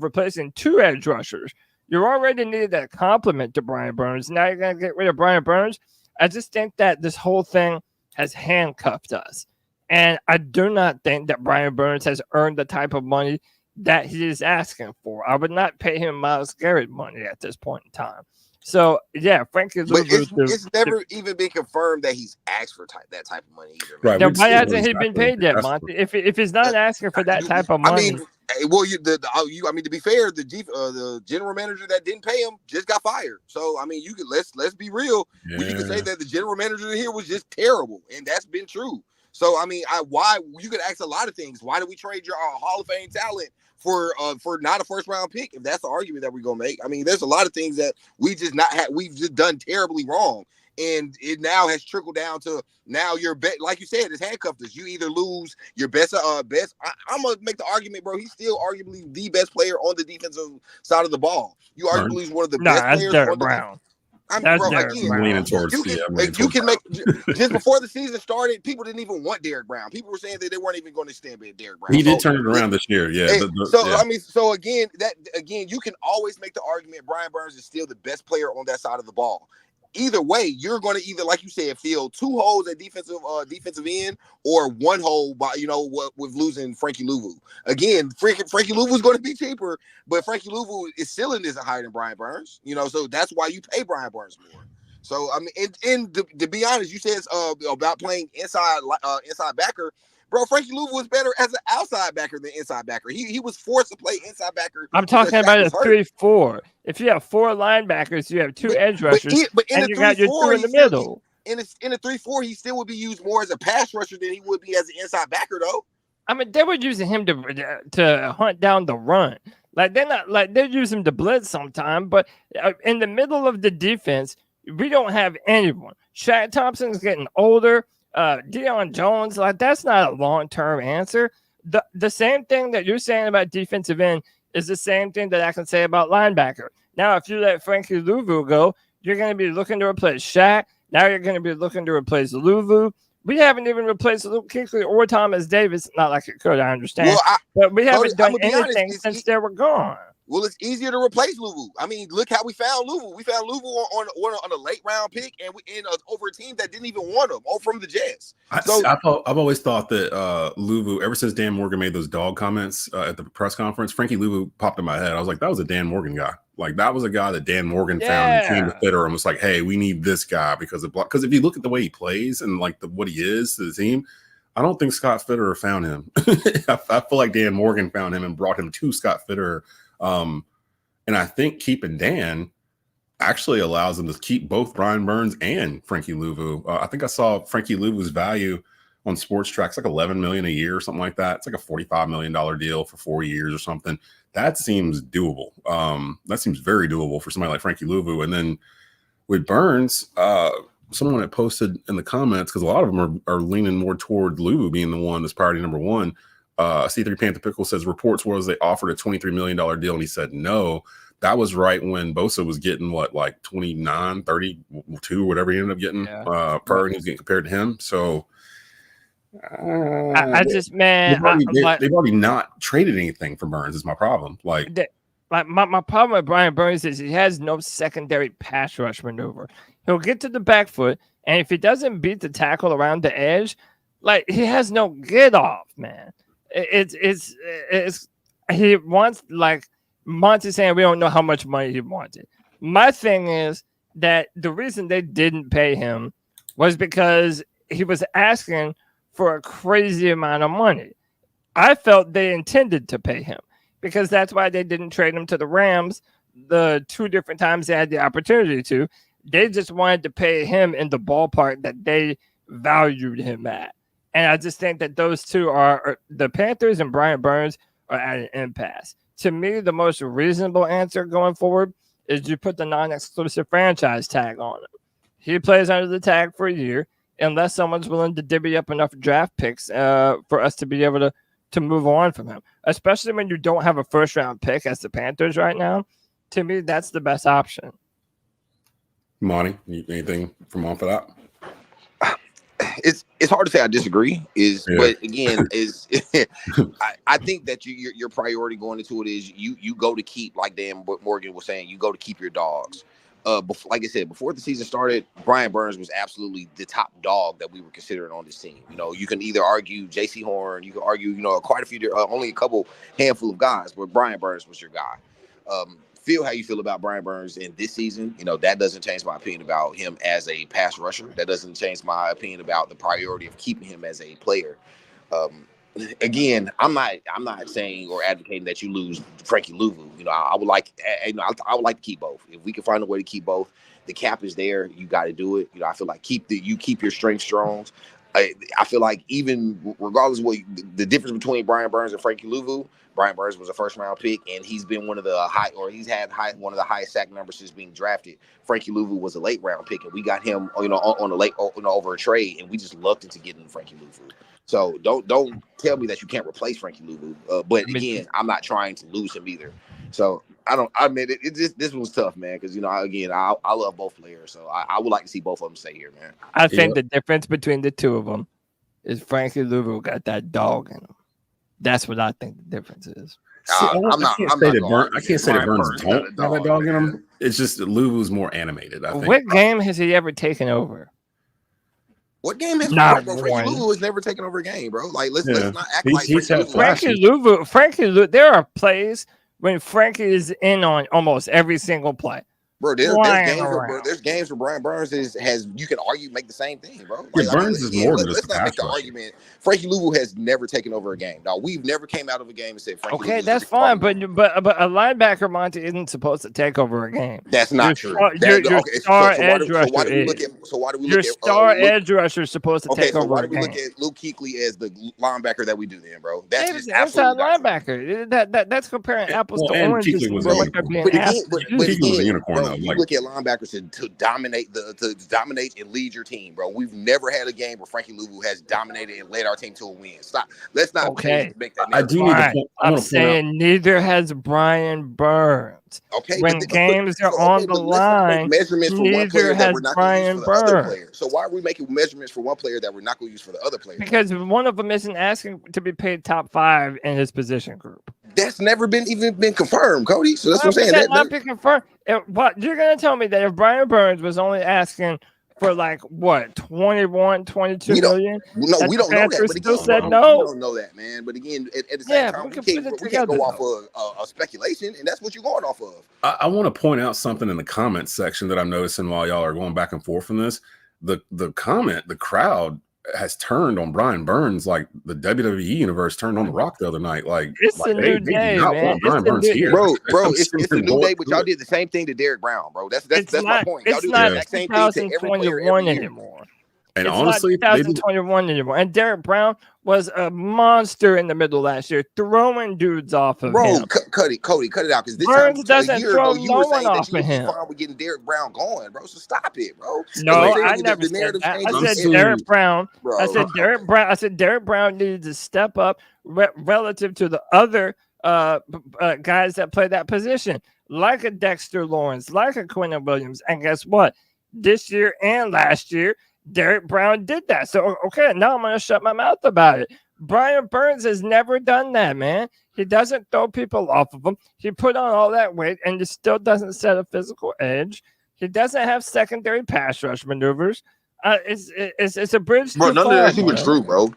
replacing two edge rushers? You already needed that compliment to Brian Burns. Now you're going to get rid of Brian Burns? I just think that this whole thing has handcuffed us. And I do not think that Brian Burns has earned the type of money that he is asking for. I would not pay him Myles Garrett money at this point in time. So, yeah, Frankie Luvu.
It's never even been confirmed that he's asked for that type of money either.
Right.
Now, why hasn't he been paid yet, Monty? If he's not asking for that type of money.
I mean, to be fair, the general manager that didn't pay him just got fired. So, I mean, let's be real. Yeah. You can say that the general manager here was just terrible, and that's been true. So, I mean, why you could ask a lot of things. Why do we trade your Hall of Fame talent for not a first round pick? If that's the argument that we're gonna make, I mean, there's a lot of things that we've just done terribly wrong. And it now has trickled down to now your bet, like you said, it's handcuffed us. You either lose your best. I'm gonna make the argument, bro. He's still arguably the best player on the defensive side of the ball. You arguably is one of the best players.
Derek Brown.
I mean, bro,
again, leaning towards
you can make just before the season started, people didn't even want Derek Brown. People were saying that they weren't even going to stand by Derek Brown.
He did turn it around this year, yeah.
I mean, so again, you can always make the argument Brian Burns is still the best player on that side of the ball. Either way, you're going to either, like you said, fill two holes at defensive end, or one hole by with losing Frankie Luvu. Again, Frankie Luvu is going to be cheaper, but Frankie Luvu is ceiling isn't higher than Brian Burns. So that's why you pay Brian Burns more. So I mean, and to be honest, you said about playing inside backer. Bro, Frankie Luvu was better as an outside backer than inside backer. He was forced to play inside backer.
I'm talking about a 3-4. If you have four linebackers, you have two edge rushers, and you got your two in the middle.
In a 3-4, he still would be used more as a pass rusher than he would be as an inside backer, though.
I mean, they were using him to hunt down the run. Like they're using him to blitz sometime, but in the middle of the defense, we don't have anyone. Shaq Thompson's getting older. Deion Jones, like that's not a long-term answer. The same thing that you're saying about defensive end is the same thing that I can say about linebacker. Now, if you let Frankie Luvu go, you're going to be looking to replace Shaq. Now you're going to be looking to replace Luvu. We haven't even replaced Luke Kuechly or Thomas Davis. Not like it could, I understand. But we haven't done anything since they were gone.
Well, it's easier to replace Luvu. I mean, look how we found Luvu. We found Luvu on a late round pick, and over a team that didn't even want him, from the Jets.
I've always thought that Luvu, ever since Dan Morgan made those dog comments at the press conference, Frankie Luvu popped in my head. I was like, that was a Dan Morgan guy. Like that was a guy that Dan Morgan found and came to Fitter and was like, "Hey, we need this guy because if you look at the way he plays and like what he is to the team, I don't think Scott Fitterer found him. I feel like Dan Morgan found him and brought him to Scott Fitterer. And I think keeping Dan actually allows them to keep both Brian Burns and Frankie Luvu. I think I saw Frankie Luvu's value on Sports Track's like $11 million a year or something like that. It's like a $45 million deal for 4 years or something. That seems doable. That seems very doable for somebody like Frankie Luvu. And then with Burns, someone had posted in the comments, because a lot of them are leaning more toward Luvu being the one that's priority number one. C3 Panther Pickle says reports was they offered a $23 million deal and he said no. That was right when Bosa was getting like 29, 32, whatever he ended up getting per, and he was getting compared to him. So
they've
already not traded anything for Burns is my problem. Like
my problem with Brian Burns is he has no secondary pass rush maneuver. He'll get to the back foot, and if he doesn't beat the tackle around the edge, like he has no get off, man. It's he wants, like Monty saying, we don't know how much money he wanted. My thing is that the reason they didn't pay him was because he was asking for a crazy amount of money. I felt they intended to pay him because that's why they didn't trade him to the Rams the 2 different times they had the opportunity to. They just wanted to pay him in the ballpark that they valued him at. And I just think that those two are the Panthers and Brian Burns are at an impasse. To me, the most reasonable answer going forward is you put the non-exclusive franchise tag on him. He plays under the tag for a year, unless someone's willing to divvy up enough draft picks for us to be able to move on from him, especially when you don't have a first-round pick as the Panthers right now. To me, that's the best option.
Monty, anything from on for that?
It's hard to say I disagree. But again, I think that your priority going into it is you go to keep, like Dan Morgan was saying, you go to keep your dogs. Like I said, before the season started, Brian Burns was absolutely the top dog that we were considering on this team. You know, you can either argue J.C. Horn, you can argue, quite a few, only a handful of guys, but Brian Burns was your guy. Feel how you feel about Brian Burns in this season. That doesn't change my opinion about him as a pass rusher. That doesn't change my opinion about the priority of keeping him as a player. Again, I'm not saying or advocating that you lose Frankie Luvu. I would like to keep both. If we can find a way to keep both, the cap is there. You got to do it. I feel like keep your strength strong. I feel like even regardless of what the difference between Brian Burns and Frankie Luvu, Brian Burns was a first-round pick, and he's been one of the one of the highest sack numbers since being drafted. Frankie Luvu was a late-round pick, and we got him, on a late, over a trade, and we just lucked into getting Frankie Luvu. So don't tell me that you can't replace Frankie Luvu. But again, I'm not trying to lose him either. So this was tough, man, because I love both players, so I would like to see both of them stay here, man.
I think the difference between the two of them is Frankie Luvu got that dog in him. That's what I think the difference is.
I can't say that Burns don't have a dog in him. It's just that Luvu's more animated, I think.
What game has he ever taken over?
What game has Frankie Luvu has never taken over a game, bro? Like let's not act like
Frankie Luvu. There are plays when Frankie is in on almost every single play.
Bro, there's games where Brian Burns has you can argue make the same thing, bro.
Like, Burns is more than
let's not make the argument. Frankie Luvu has never taken over a game. Now we've never came out of a game and said Frankie.
Okay, that's fine, but a linebacker, Monty, isn't supposed to take over a game.
That's not true.
Your star edge rusher.
Why do we look at
your star edge rusher is supposed to take over a game?
Why do we look at Luke Kuechly as the linebacker that we do then, bro? That's just
outside linebacker. That's comparing apples to oranges.
Kuechly was a unicorn, though.
You look at linebackers to dominate and lead your team, bro. We've never had a game where Frankie Luvu has dominated and led our team to a win. Stop. Let's not make that.
I do need to.
I'm saying neither has Brian Burns.
Okay,
when games are on the line, neither has Brian Burns.
So why are we making measurements for one player that we're not going to use for the other player?
Because one of them isn't asking to be paid top 5 in his position group.
That's never been confirmed, Cody. So that's what I'm saying.
That not be confirmed. What you're going to tell me that if Brian Burns was only asking for like what 21, 22
We don't-
million.
No,
And
we
the
don't know that.
Panthers
But
still
again,
said
we
no.
don't know that, man. But again, at the same
Yeah,
time,
we can
we
put it
can't
together,
go off of a speculation, and that's what you're going off of.
I want to point out something in the comments section that I'm noticing while y'all are going back and forth on this. The crowd has turned on Brian Burns like the WWE universe turned on The Rock the other night. Like
It's
like
a new day,
do not
man.
want Brian
It's a
Burns
new-
here.
Bro,
I'm
it's
seeing
a
him
new
go
day, but
through
y'all
it.
did the same thing to Derek Brown, bro. That's
It's
my
not.
point. Y'all
It's
do the
not
exact same thing to every player
2021
every year.
anymore.
And
It's
honestly,
not
they did-
2021 anymore. And Derek Brown was a monster in the middle last year, throwing dudes off of
Bro,
him.
Cody, cut it out. Because this
Burns
time
doesn't
a year
throw
ago, you
no
were
one
saying
off
that you
of
would be
him.
fine with getting Derek Brown going, bro. So stop it, bro.
No,
Like,
I never
the
said
narrative
that. I
changes
said
I'm
Derek
seeing-
Brown.
bro.
I said Derek Brown. I said Derek Brown needed to step up relative to the other guys that play that position, like a Dexter Lawrence, like a Quentin Williams. And guess what? This year and last year, Derek Brown did that. So, okay, now I'm going to shut my mouth about it. Brian Burns has never done that, man. He doesn't throw people off of him. He put on all that weight and he still doesn't set a physical edge. He doesn't have secondary pass rush maneuvers. It's a bridge
Bro,
too
none of
far,
that's even
man.
true, bro.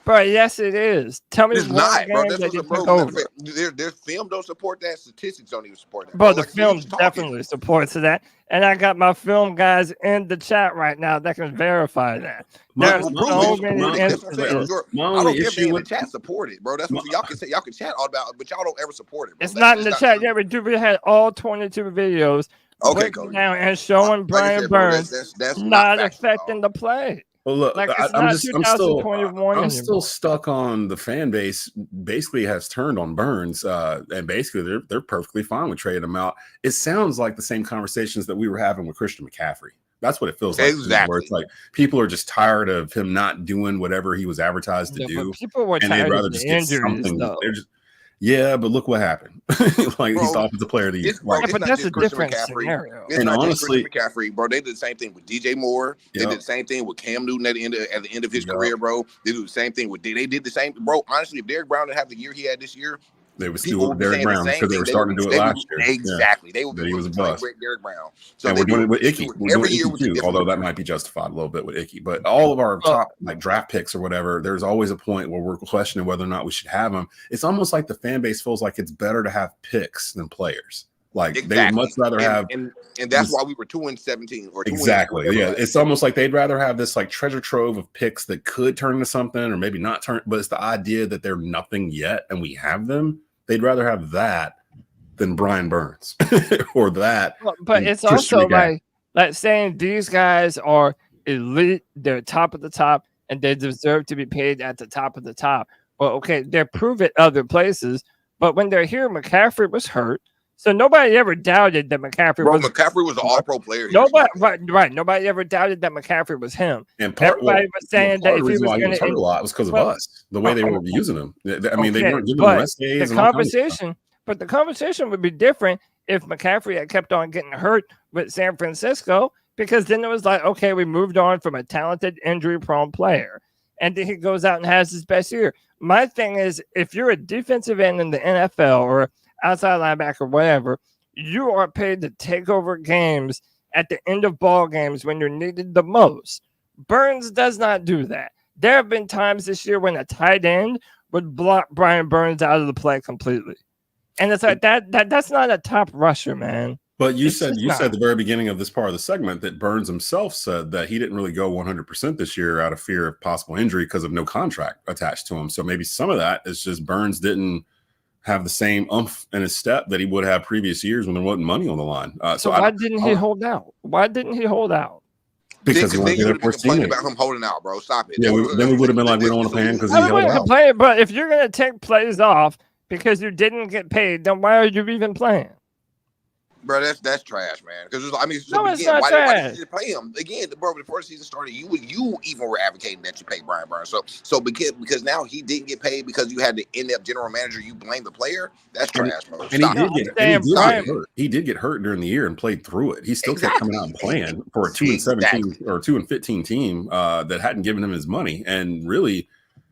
Bro, yes, it is. Tell me
It's
one
not, bro.
game
That's
that he
what's bro.
took over.
Their film don't support that. Statistics don't even support that.
Bro, the
Like, you're
film
just talking.
definitely supports that. And I got my film guys in the chat right now that can verify that.
My-
There's
my-
so
my-
many
my-
That's what I'm saying.
instances.
You're-
My
I
only
don't care if
issue
they in the
with
chat support it, bro. That's what y'all can say. Y'all can chat all about it, but y'all don't ever support it. Bro.
It's
That's
not in
just
the chat.
true.
Yeah, but dude, we had all 22 videos
Okay,
breaking
Cody.
down and showing
Like I
Brian
said, bro,
Burns
that's
not
factual,
affecting
dog.
the play.
Well, look,
Like, it's
I'm
not
still
2021
I'm still
anymore.
stuck on the fan base. Basically, has turned on Burns, and basically they're perfectly fine with trading him out. It sounds like the same conversations that we were having with Christian McCaffrey. That's what it feels like. to me,
Exactly.
where it's like people are just tired of him not doing whatever he was advertised to
Yeah,
do,
but people were
and they'd
tired
rather
of
just
the
get
injuries,
something.
though.
They're just, yeah, but look what happened. Like he's
Bro,
offensive player of the year.
Bro,
Yeah,
it's
but
not
that's
just
a
Christian
different
McCaffrey.
scenario.
It's
And
not
honestly-
just Christian McCaffrey, bro. They did the same thing with DJ Moore. They
Yep.
did the same thing with Cam Newton at the end of his
Yep.
career, bro. They do the same thing with they did the same, bro. Honestly, if Derek Brown didn't have the year he had this year,
They would
people
still
would be
Derek
saying
Brown
the same
because they
thing.
were starting to do it last year. Yeah.
Exactly. They would be
That he was a
rooting for
bust.
Derek Brown. So
And
they
we're doing
do
it with Icky.
do it
We're
every
doing
year
Icky
with a
too,
different
although that
player.
might be justified a little bit with Icky. But all of our top like draft picks or whatever, there's always a point where we're questioning whether or not we should have them. It's almost like the fan base feels like it's better to have picks than players. Like they would much rather have,
and that's
this-
why we were 2-17 or 2
exactly.
whatever
Yeah,
last
it's almost like they'd rather have this like treasure trove of picks that could turn into something or maybe not turn. But it's the idea that they're nothing yet and we have them. They'd rather have that than Brian Burns or that.
But it's
Christian
also
McCaffrey.
like saying these guys are elite, they're top of the top, and they deserve to be paid at the top of the top. Well, okay, they're proven other places, but when they're here, McCaffrey was hurt. So nobody ever doubted that McCaffrey
Bro,
was
McCaffrey was an all-pro player.
nobody right. Nobody ever doubted that McCaffrey was him.
And
Everybody was saying that
part
if
of the
he
reason
was
why he was hurt
gonna
a lot was because of
well,
us, the way they were using him. I mean, they
okay,
weren't giving him
but
rest days.
the
and all kinds of stuff.
conversation, but the conversation would be different if McCaffrey had kept on getting hurt with San Francisco, because then it was like, okay, we moved on from a talented, injury-prone player, and then he goes out and has his best year. My thing is, if you're a defensive end in the NFL or outside linebacker, whatever, you are paid to take over games at the end of ball games when you're needed the most. Burns does not do that. There have been times this year when a tight end would block Brian Burns out of the play completely. And it's like that's not a top rusher, man.
But you
It's
said
just
at the very beginning of this part of the segment that Burns himself said that he didn't really go 100% this year out of fear of possible injury because of no contract attached to him. So maybe some of that is just Burns didn't have the same umph in his step that he would have previous years when there wasn't money on the line.
So why didn't he hold out? Why didn't he hold out?
Because he
then
wanted
you
to
would
get
have
a
been complaining
teammate.
about him holding out, bro. Stop it.
Yeah, then we would have been like, we don't want to pay him because he
I
held
wouldn't
out.
complain, but if you're gonna take plays off because you didn't get paid, then why are you even playing?
Bro, that's trash, man. Because I mean,
No, it's
again,
not
why
trash.
did you pay him again? Bro, before the season started, you even were advocating that you pay Brian Burns. So because now he didn't get paid because you had the inept general manager, you blame the player. That's trash, bro.
And
Stop.
get hurt. He did get hurt during the year and played through it. He still kept coming out and playing for a 2-17 or 2-15 team that hadn't given him his money. And really,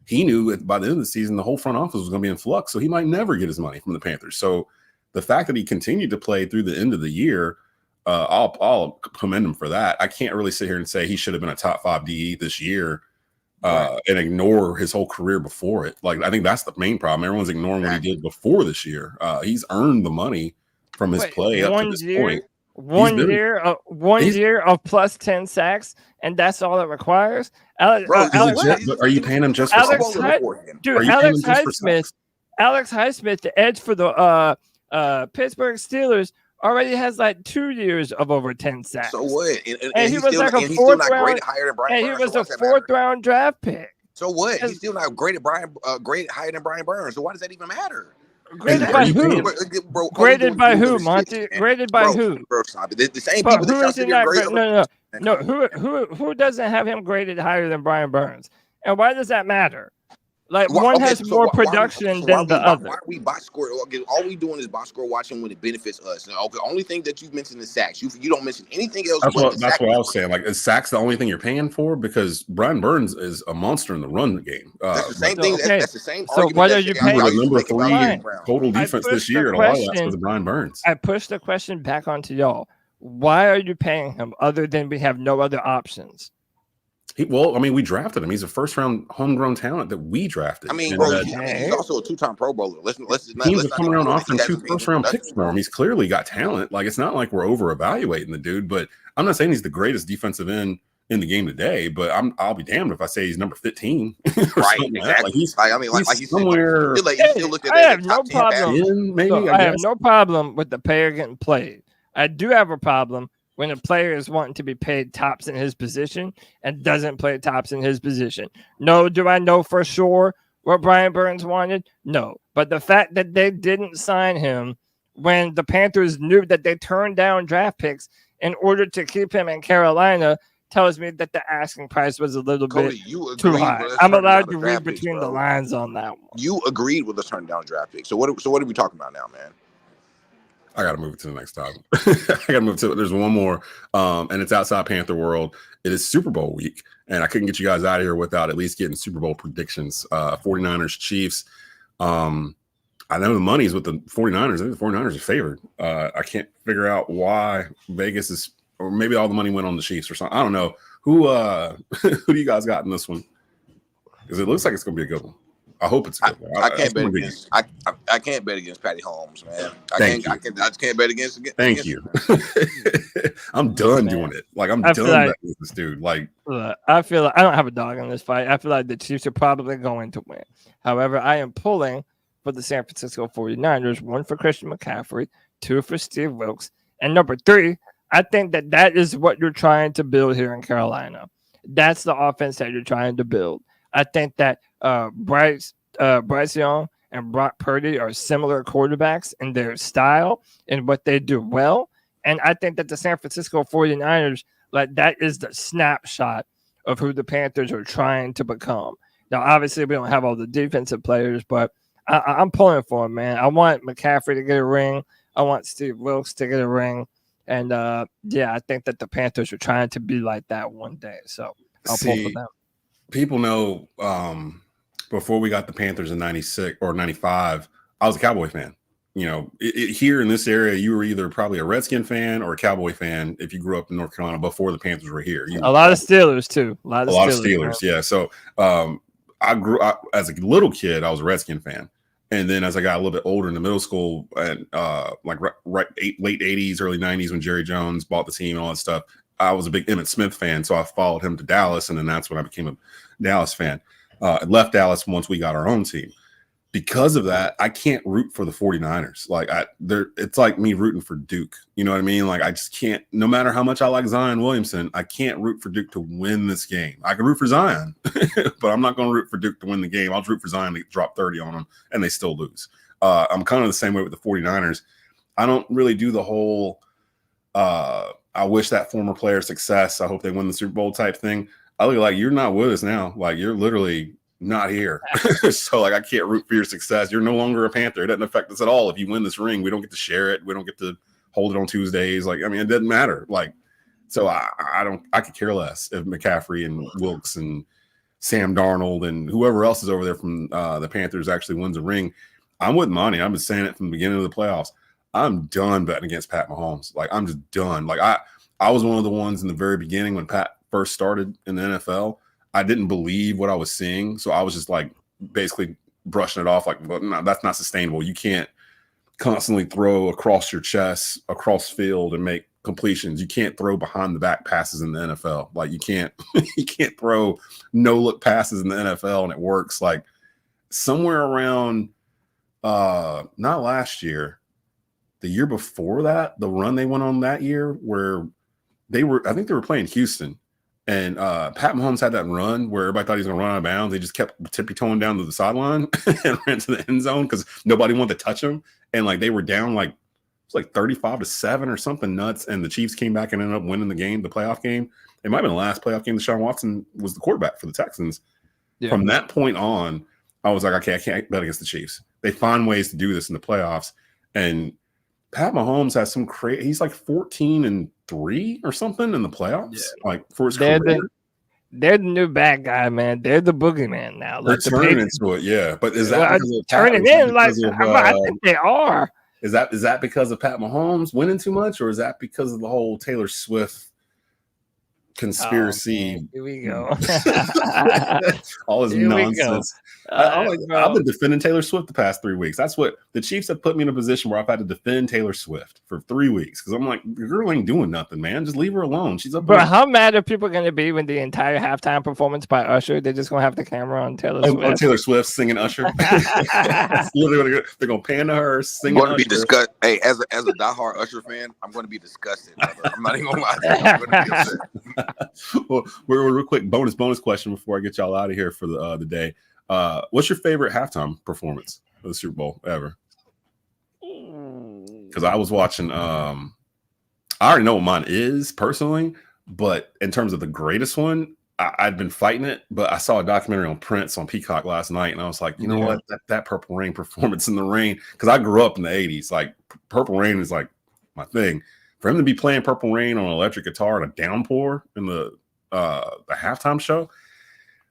he knew by the end of the season the whole front office was going to be in flux, so he might never get his money from the Panthers. So the fact that he continued to play through the end of the year, I'll commend him for that. I can't really sit here and say he should have been a top 5 DE this year and ignore his whole career before it. Like, I think that's the main problem. Everyone's ignoring what he did before this year. He's earned the money from his play up to this point.
One year of plus 10 sacks, and that's all it requires.
Are you paying him just for
Alex Highsmith, the edge for the Pittsburgh Steelers, already has like 2 years of over 10 sacks.
So what?
And he was like a fourth round. And he was a fourth round draft pick.
So what? He's still not graded higher than Brian Burns. So why does that even matter?
Graded by who? Graded by who, Monty? Graded by who?
The same people that grade.
No. Who doesn't have him graded higher than Brian Burns? And why does that matter? Like, one has more production than the other.
Why are we box score? All we doing is box score watching when it benefits us. Now, the only thing that you've mentioned is sacks. You don't mention anything else.
That's what I was saying. Like, is sacks the only thing you're paying for? Because Brian Burns is a monster in the run game.
That's the same thing.
Okay.
That's the same.
So what are you paying?
The number 3 total defense this year, and a lot of that's because of Brian Burns.
I push the question back onto y'all. Why are you paying him other than we have no other options?
We drafted him. He's a first-round homegrown talent that we drafted.
He's also a 2-time Pro Bowler.
Teams are coming around offering 2 first-round picks for him. He's clearly got talent. Like, it's not like we're over-evaluating the dude, but I'm not saying he's the greatest defensive end in the game today, but I'll be damned if I say he's number 15.
Right, exactly.
He's
somewhere.
I have no problem. I have no problem with the player getting played. I do have a problem when a player is wanting to be paid tops in his position and doesn't play tops in his position. No, do I know for sure what Brian Burns wanted? No. But the fact that they didn't sign him when the Panthers knew that they turned down draft picks in order to keep him in Carolina tells me that the asking price was a little bit too high. I'm allowed to read between the lines on that one.
You agreed with us turning down draft picks. So what are we talking about now, man?
I got to move it to the next topic. There's one more, and it's outside Panther world. It is Super Bowl week, and I couldn't get you guys out of here without at least getting Super Bowl predictions. 49ers, Chiefs. I know the money's with the 49ers. I think the 49ers are favored. I can't figure out why Vegas is, or maybe all the money went on the Chiefs or something. I don't know. Who do you guys got in this one? Because it looks like it's going to be a good one. I hope it's good.
I can't bet against. I can't bet against Patty Holmes, man. I just can't bet against.
Thank you. I'm done doing it. Like, I'm done betting with this dude. Like,
I feel like I don't have a dog in this fight. I feel like the Chiefs are probably going to win. However, I am pulling for the San Francisco 49ers. 1 for Christian McCaffrey, 2 for Steve Wilkes, and number 3. I think that is what you're trying to build here in Carolina. That's the offense that you're trying to build. I think that Bryce Young and Brock Purdy are similar quarterbacks in their style and what they do well. And I think that the San Francisco 49ers, like, that is the snapshot of who the Panthers are trying to become. Now, obviously, we don't have all the defensive players, but I'm pulling for them, man. I want McCaffrey to get a ring. I want Steve Wilkes to get a ring. And, I think that the Panthers are trying to be like that one day. So I'll pull for them.
People know before we got the Panthers in 96 or 95, I was a Cowboy fan. You know, here in this area, you were either probably a Redskin fan or a Cowboy fan if you grew up in North Carolina before the Panthers were here.
A lot of Steelers, too. A lot of
Steelers, yeah. So I grew up as a little kid, I was a Redskin fan. And then as I got a little bit older in the middle school and late 80s, early 90s when Jerry Jones bought the team and all that stuff, I was a big Emmitt Smith fan, so I followed him to Dallas, and then that's when I became a Dallas fan. I left Dallas once we got our own team. Because of that, I can't root for the 49ers. Like, it's like me rooting for Duke. You know what I mean? Like, I just can't, no matter how much I like Zion Williamson, I can't root for Duke to win this game. I can root for Zion, but I'm not going to root for Duke to win the game. I'll root for Zion to drop 30 on them, and they still lose. I'm kind of the same way with the 49ers. I don't really do the whole I wish that former player success. I hope they win the Super Bowl type thing. I look like you're not with us now. Like, you're literally not here. So, like, I can't root for your success. You're no longer a Panther. It doesn't affect us at all. If you win this ring, we don't get to share it. We don't get to hold it on Tuesdays. Like, I mean, it doesn't matter. Like, so I could care less if McCaffrey and Wilkes and Sam Darnold and whoever else is over there from the Panthers actually wins a ring. I'm with Monty. I've been saying it from the beginning of the playoffs. I'm done betting against Pat Mahomes. Like, I'm just done. Like, I was one of the ones in the very beginning when Pat first started in the NFL. I didn't believe what I was seeing, so I was just like basically brushing it off. Like, well, no, that's not sustainable. You can't constantly throw across your chest, across field, and make completions. You can't throw behind the back passes in the NFL. Like, you can't throw no look passes in the NFL and it works. Like, somewhere around not last year, the year before that, the run they went on that year where I think they were playing Houston, and Pat Mahomes had that run where everybody thought he was going to run out of bounds. They just kept tippy-toeing down to the sideline and ran to the end zone because nobody wanted to touch him. And like they were down like, it was like 35-7 or something nuts. And the Chiefs came back and ended up winning the game, the playoff game. It might have been the last playoff game. Deshaun Watson was the quarterback for the Texans. Yeah. From that point on, I was like, okay, I can't bet against the Chiefs. They find ways to do this in the playoffs. And Pat Mahomes has some crazy. He's like 14-3 or something in the playoffs. Yeah. Like for his career.
They're the new bad guy, man. They're the boogeyman now.
They're turning into it, yeah. But is that
turning in? Like I think they are.
Is that because of Pat Mahomes winning too much, or is that because of the whole Taylor Swift conspiracy?
Oh, here we go.
All this nonsense. I've been defending Taylor Swift the past 3 weeks. That's what the Chiefs have put me in a position where I've had to defend Taylor Swift for 3 weeks because I'm like, the girl ain't doing nothing, man. Just leave her alone. She's up.
But how mad are people going to be when the entire halftime performance by Usher? They're just going to have the camera on Taylor Swift.
On Taylor Swift singing Usher. Literally, they're going to pan to her singing.
I'm going to be disgusted. Hey, as a diehard Usher fan, I'm going to be disgusted. Brother. I'm not even going to lie to you. I'm going to be upset.
Well, we're real quick bonus question before I get y'all out of here for the day. What's your favorite halftime performance of the Super Bowl ever? Because I was watching. I already know what mine is personally, but in terms of the greatest one, I'd been fighting it. But I saw a documentary on Prince on Peacock last night, and I was like, you know what? That Purple Rain performance in the rain, because I grew up in the '80s. Like Purple Rain is like my thing. For him to be playing Purple Rain on an electric guitar in a downpour in the halftime show.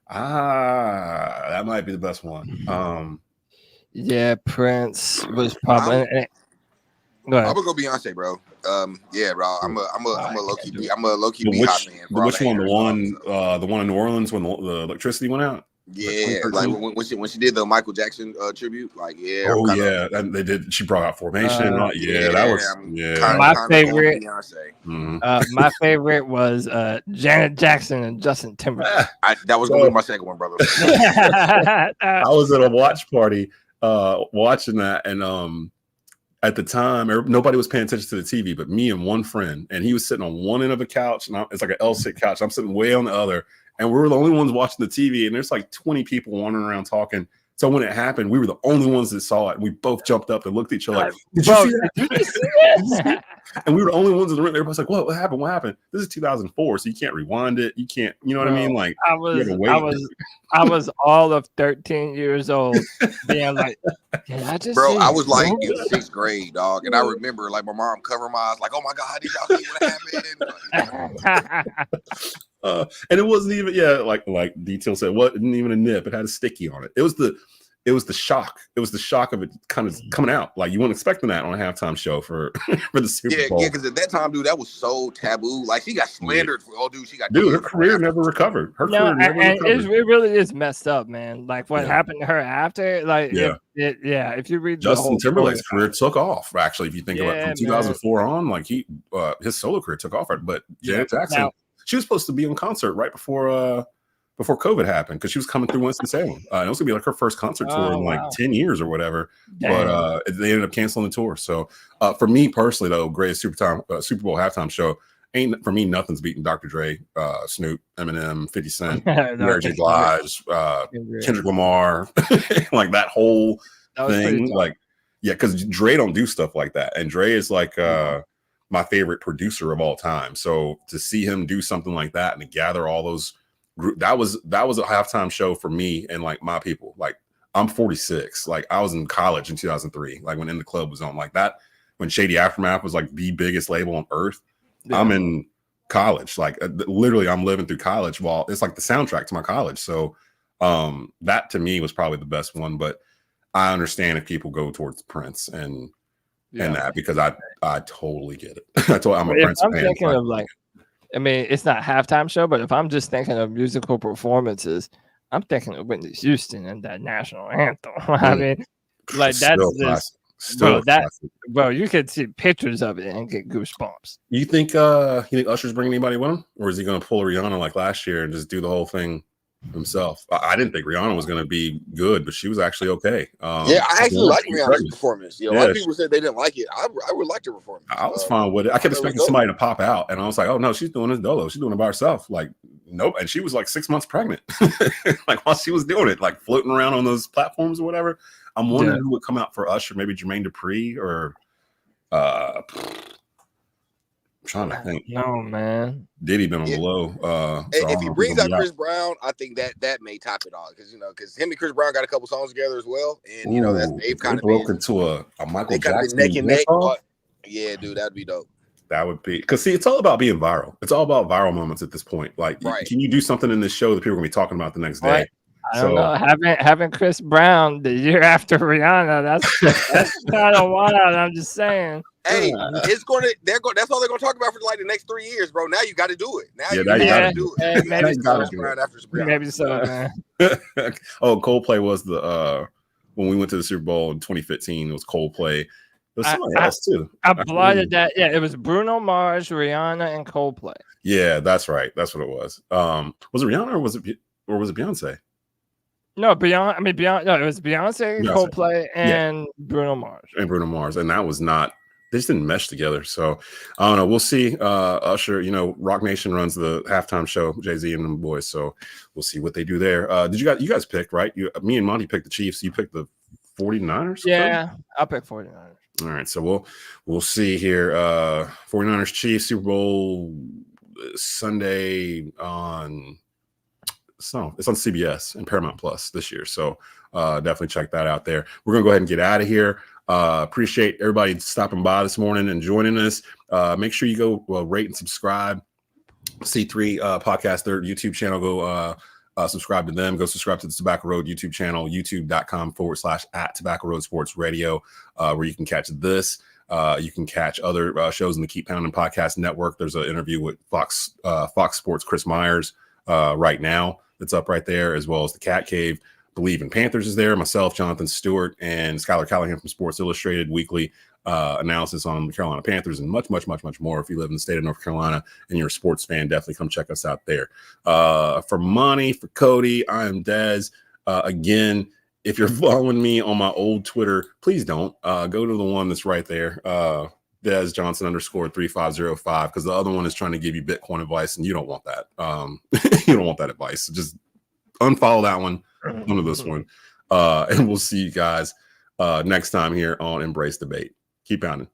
That might be the best one.
Yeah, Prince was probably.
I'm gonna go Beyonce, bro. Yeah, bro. I'm a low key Beyonce fan.
Which one? The one in New Orleans when the electricity went out.
Yeah, like when she did the Michael Jackson tribute, like
and they did. She brought out Formation. That was
my favorite. My favorite was Janet Jackson and Justin Timberlake.
That was gonna be my second one, brother.
I was at a watch party watching that, and at the time nobody was paying attention to the TV but me and one friend, and he was sitting on one end of a couch, and it's like an L-sit couch. I'm sitting way on the other. And we were the only ones watching the TV, and there's like 20 people wandering around talking. So when it happened, we were the only ones that saw it. And we both jumped up and looked at each other like, did you see that? And we were the only ones in the room. Everybody's like, what happened? What happened? This is 2004, so you can't rewind it. You can't, you know what I mean? Like,
I was all of 13 years old being like,
I was like in 6th grade, dog. And I remember like my mom covering my eyes like, oh my God, did y'all see what happened?
And it wasn't even like Detail said, wasn't even a nip. It had a sticky on it. It was the shock. It was the shock of it kind of coming out. Like you weren't expecting that on a halftime show for the Super Bowl.
Yeah, because at that time, dude, that was so taboo. Like she got slandered for
her career never recovered.
It really is messed up, man. Like what happened to her after, like if you read
Justin Timberlake's career took off. Actually, if you think about it, from 2004 on, like his solo career took off. But Janet Jackson. She was supposed to be on concert right before COVID happened because she was coming through Winston-Salem. It was gonna be like her first concert tour in like 10 years or whatever. Dang. But they ended up canceling the tour. So for me personally, though, greatest Super Bowl halftime show ain't for me. Nothing's beating Dr. Dre, Snoop, Eminem, 50 Cent, Mary J. Blige, Kendrick Lamar, like that whole thing. Like, because Dre don't do stuff like that, and Dre is like. My favorite producer of all time. So to see him do something like that and to gather all those that was a halftime show for me and like my people. Like I'm 46. Like I was in college in 2003. Like when In the Club was on like that, when Shady Aftermath was like the biggest label on earth. Yeah. I'm in college. Like literally I'm living through college while it's like the soundtrack to my college. So that to me was probably the best one, but I understand if people go towards Prince and and that because I totally get it. I'm a Prince
I'm
fan.
thinking of like, I mean, it's not halftime show, but if I'm just thinking of musical performances, I'm thinking of Whitney Houston and that national anthem. I mean, like that's just bro, you could see pictures of it and get goosebumps.
You think Usher's bringing anybody with him, or is he going to pull Rihanna like last year and just do the whole thing himself? I didn't think Rihanna was going to be good, but she was actually okay.
I actually like Rihanna's performance. A lot of people said they didn't like it. I would like her performance.
I was fine with it. I kept expecting somebody to pop out, and I was like, oh no, she's doing this dolo. She's doing it by herself. Like, nope. And she was like 6 months pregnant, like while she was doing it, like floating around on those platforms or whatever. I'm wondering who would come out for Usher, maybe Jermaine Dupri or I'm trying to think.
No, man.
Diddy been on the low.
If he brings out Chris Brown, I think that may top it all because him and Chris Brown got a couple songs together as well, and they've kind of
broke into a Michael Jackson
neck and neck. Yeah, dude, that'd be dope.
That would be because see, it's all about being viral. It's all about viral moments at this point. Like, can you do something in this show that people are gonna be talking about the next day?
Right. I don't know. Having Chris Brown the year after Rihanna, that's kind of wild. I'm just saying.
Hey, that's all they're gonna talk about for like the next 3 years, bro. Now you got to do it. Now you got to do it.
Maybe so, man.
Coldplay was the when we went to the Super Bowl in 2015. It was Coldplay. It was somebody else too.
I blotted that. Yeah, it was Bruno Mars, Rihanna, and Coldplay.
Yeah, that's right. That's what it was. Was it Rihanna or was it Beyonce?
No, Beyonce. No, it was Beyonce, Coldplay, and Bruno Mars.
And that was not. They just didn't mesh together. So I don't know. We'll see. Usher, Rock Nation runs the halftime show. Jay-Z and them boys. So we'll see what they do there. Did you guys pick right? Me and Monty picked the Chiefs. You picked the 49ers.
Yeah, I'll pick 49ers.
All right. So we'll see here. 49ers Chiefs Super Bowl Sunday on. So it's on CBS and Paramount Plus this year. So definitely check that out there. We're going to go ahead and get out of here. Appreciate everybody stopping by this morning and joining us. Make sure you go rate and subscribe. C3 Podcast, their YouTube channel. Go subscribe to them. Go subscribe to the Tobacco Road YouTube channel, youtube.com/@Tobacco Road Sports Radio, where you can catch this. You can catch other shows in the Keep Pounding Podcast Network. There's an interview with Fox Sports Chris Myers right now. That's up right there, as well as the Cat Cave. Believe in Panthers is there. Myself, Jonathan Stewart, and Skylar Callahan from Sports Illustrated weekly analysis on the Carolina Panthers and much, much, much, much more. If you live in the state of North Carolina and you're a sports fan, definitely come check us out there. For Monty, for Cody, I am Dez. Again, if you're following me on my old Twitter, please don't. Go to the one that's right there. Des Johnson _3505, because the other one is trying to give you Bitcoin advice, and you don't want that. You don't want that advice. So just unfollow that one, go to this one, and we'll see you guys next time here on Embrace Debate. Keep pounding.